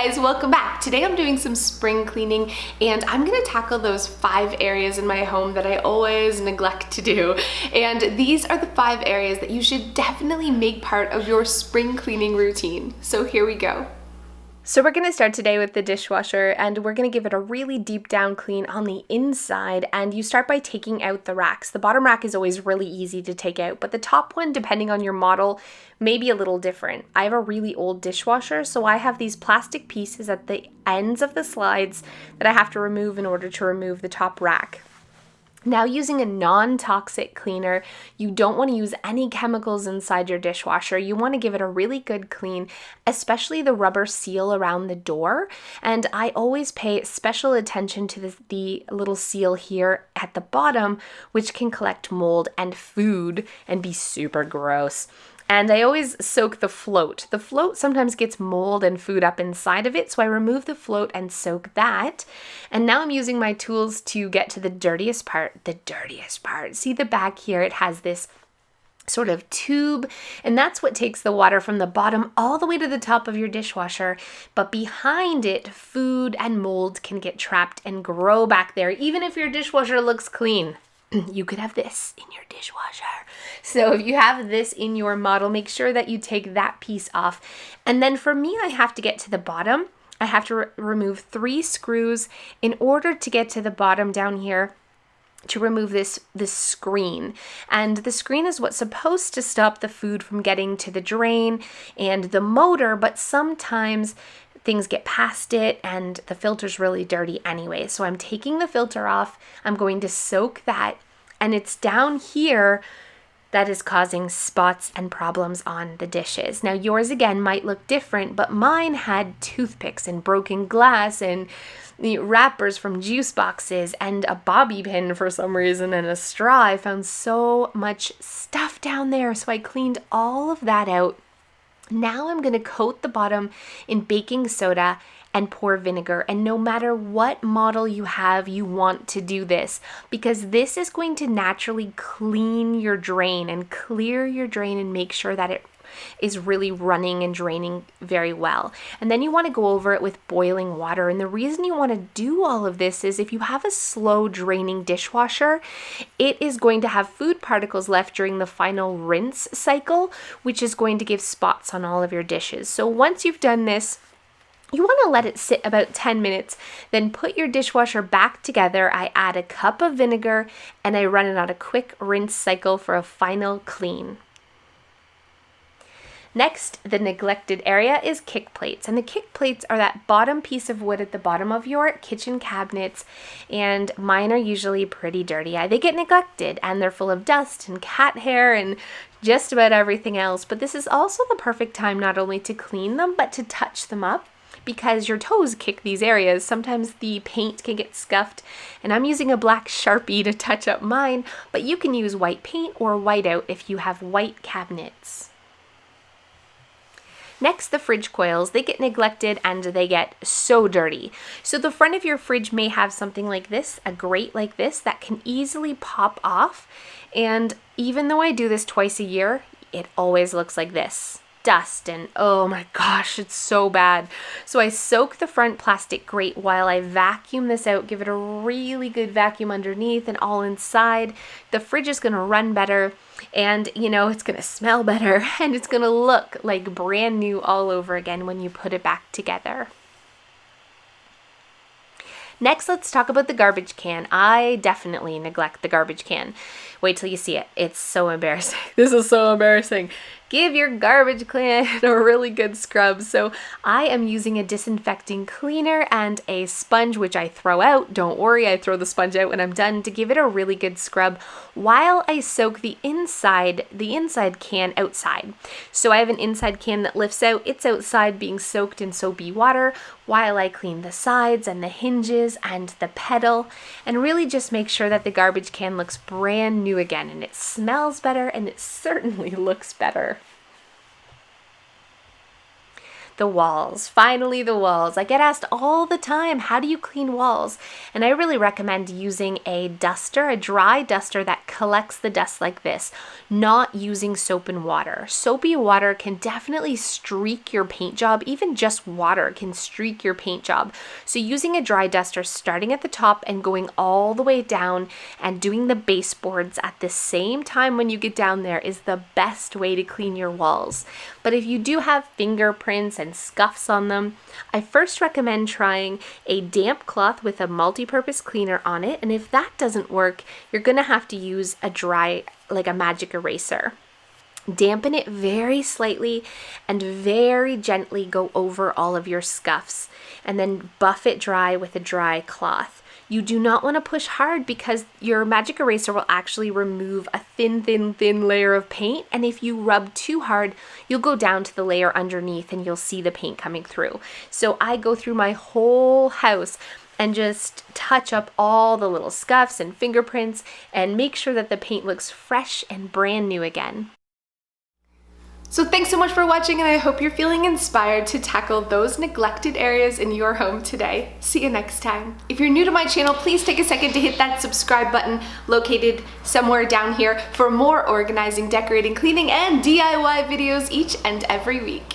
guys, welcome back. Today I'm doing some spring cleaning and I'm gonna tackle those 5 areas in my home that I always neglect to do. And these are the 5 areas that you should definitely make part of your spring cleaning routine. So here we go. So we're going to start today with the dishwasher, and we're going to give it a really deep down clean on the inside, and you start by taking out the racks. The bottom rack is always really easy to take out, but the top one, depending on your model, may be a little different. I have a really old dishwasher, so I have these plastic pieces at the ends of the slides that I have to remove in order to remove the top rack. Now, using a non-toxic cleaner, you don't want to use any chemicals inside your dishwasher. You want to give it a really good clean, especially the rubber seal around the door. And I always pay special attention to the little seal here at the bottom, which can collect mold and food and be super gross. And I always soak the float. The float sometimes gets mold and food up inside of it, so I remove the float and soak that. And now I'm using my tools to get to the dirtiest part. See the back here? It has this sort of tube, and that's what takes the water from the bottom all the way to the top of your dishwasher. But behind it, food and mold can get trapped and grow back there, even if your dishwasher looks clean. You could have this in your dishwasher. So if you have this in your model, make sure that you take that piece off. And then for me, I have to get to the bottom. I have to remove 3 screws in order to get to the bottom down here to remove this screen. And the screen is what's supposed to stop the food from getting to the drain and the motor, but sometimes things get past it and the filter's really dirty anyway. So I'm taking the filter off. I'm going to soak that, and it's down here that is causing spots and problems on the dishes. Now yours again might look different, but mine had toothpicks and broken glass and the wrappers from juice boxes and a bobby pin for some reason and a straw. I found so much stuff down there, so I cleaned all of that out. Now I'm going to coat the bottom in baking soda and pour vinegar. And no matter what model you have, you want to do this because this is going to naturally clean your drain and clear your drain and make sure that it is really running and draining very well. And then you want to go over it with boiling water. And the reason you want to do all of this is if you have a slow draining dishwasher, it is going to have food particles left during the final rinse cycle, which is going to give spots on all of your dishes. So once you've done this, you want to let it sit about 10 minutes, then put your dishwasher back together. I add a cup of vinegar and I run it on a quick rinse cycle for a final clean. Next, the neglected area is kick plates, and the kick plates are that bottom piece of wood at the bottom of your kitchen cabinets, and mine are usually pretty dirty. They get neglected, and they're full of dust and cat hair and just about everything else, but this is also the perfect time not only to clean them, but to touch them up. Because your toes kick these areas, sometimes the paint can get scuffed, and I'm using a black Sharpie to touch up mine, but you can use white paint or whiteout if you have white cabinets. Next, the fridge coils. They get neglected and they get so dirty. So the front of your fridge may have something like this, a grate like this, that can easily pop off. And even though I do this twice a year, it always looks like this. Dust and oh my gosh, it's so bad. So I soak the front plastic grate while I vacuum this out, give it a really good vacuum underneath and all inside. The fridge is going to run better and it's going to smell better and it's going to look like brand new all over again when you put it back together. Next, let's talk about the garbage can. I definitely neglect the garbage can. Wait till you see it. It's so embarrassing. This is so embarrassing. Give your garbage can a really good scrub. So I am using a disinfecting cleaner and a sponge, which I throw out. Don't worry, I throw the sponge out when I'm done to give it a really good scrub while I soak the inside can outside. So I have an inside can that lifts out. It's outside being soaked in soapy water while I clean the sides and the hinges and the pedal and really just make sure that the garbage can looks brand new again and it smells better and it certainly looks better. The walls. Finally, the walls. I get asked all the time, how do you clean walls? And I really recommend using a duster, a dry duster that collects the dust like this, not using soap and water. Soapy water can definitely streak your paint job. Even just water can streak your paint job. So using a dry duster, starting at the top and going all the way down and doing the baseboards at the same time when you get down there is the best way to clean your walls. But if you do have fingerprints and scuffs on them, I first recommend trying a damp cloth with a multi-purpose cleaner on it. And if that doesn't work, you're gonna have to use a dry, like a magic eraser. Dampen it very slightly and very gently go over all of your scuffs, and then buff it dry with a dry cloth. You do not want to push hard because your magic eraser will actually remove a thin layer of paint. And if you rub too hard, you'll go down to the layer underneath and you'll see the paint coming through. So I go through my whole house and just touch up all the little scuffs and fingerprints and make sure that the paint looks fresh and brand new again. So thanks so much for watching, and I hope you're feeling inspired to tackle those neglected areas in your home today. See you next time. If you're new to my channel, please take a second to hit that subscribe button located somewhere down here for more organizing, decorating, cleaning, and DIY videos each and every week.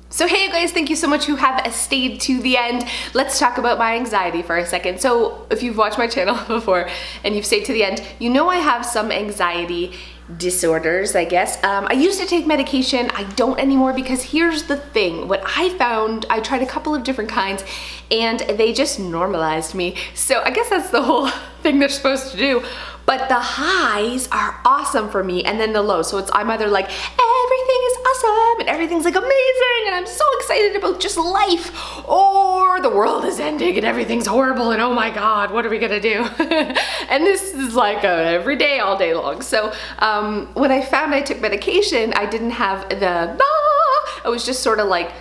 So hey you guys, thank you so much who have stayed to the end. Let's talk about my anxiety for a second. So if you've watched my channel before and you've stayed to the end, you know I have some anxiety disorders, I guess. I used to take medication. I don't anymore because here's the thing. What I found, I tried a couple of different kinds and they just normalized me. So I guess that's the whole thing they're supposed to do. But the highs are awesome for me, and then the lows. So I'm either like, everything is awesome and everything's like amazing and I'm so excited about just life, or the world is ending and everything's horrible and oh my God, what are we gonna do? And this is like every day, all day long. So when I found I took medication, I didn't have the, I was just sort of like,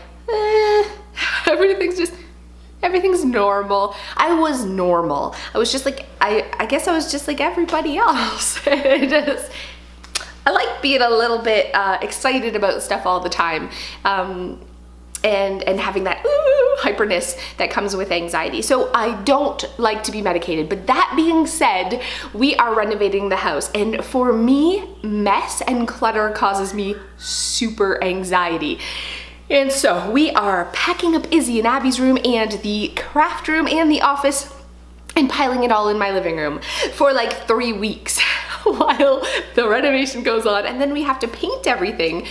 everything's normal. I was normal. I was just like, I guess I was just like everybody else. I like being a little bit excited about stuff all the time. And having that hyperness that comes with anxiety. So I don't like to be medicated. But that being said, we are renovating the house. And for me, mess and clutter causes me super anxiety. And so we are packing up Izzy and Abby's room and the craft room and the office and piling it all in my living room for like 3 weeks while the renovation goes on, and then we have to paint everything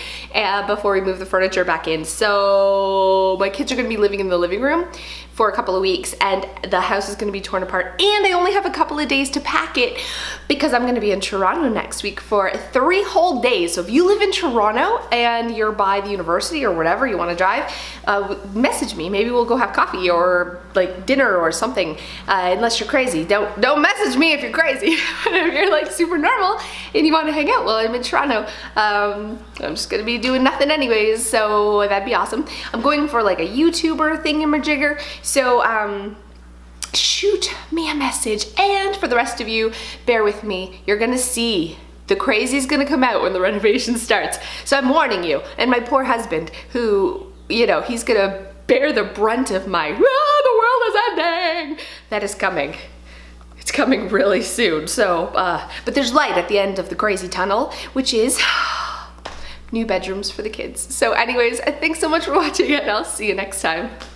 before we move the furniture back in. So my kids are gonna be living in the living room for a couple of weeks and the house is gonna be torn apart, and I only have a couple of days to pack it because I'm gonna be in Toronto next week for 3 whole days. So if you live in Toronto and you're by the university or whatever, you wanna drive, message me. Maybe we'll go have coffee or like dinner or something, unless you're crazy. Don't message me if you're crazy. If you're like super normal and you wanna hang out, well, I'm in Toronto. I'm just gonna be doing nothing anyways, so that'd be awesome. I'm going for like a YouTuber thingamajigger. So shoot me a message, and for the rest of you, bear with me. You're gonna see the crazy's gonna come out when the renovation starts. So I'm warning you, and my poor husband, who, you know, he's gonna bear the brunt of my, the world is ending. That is coming. It's coming really soon. So, but there's light at the end of the crazy tunnel, which is new bedrooms for the kids. So anyways, thanks so much for watching, and I'll see you next time.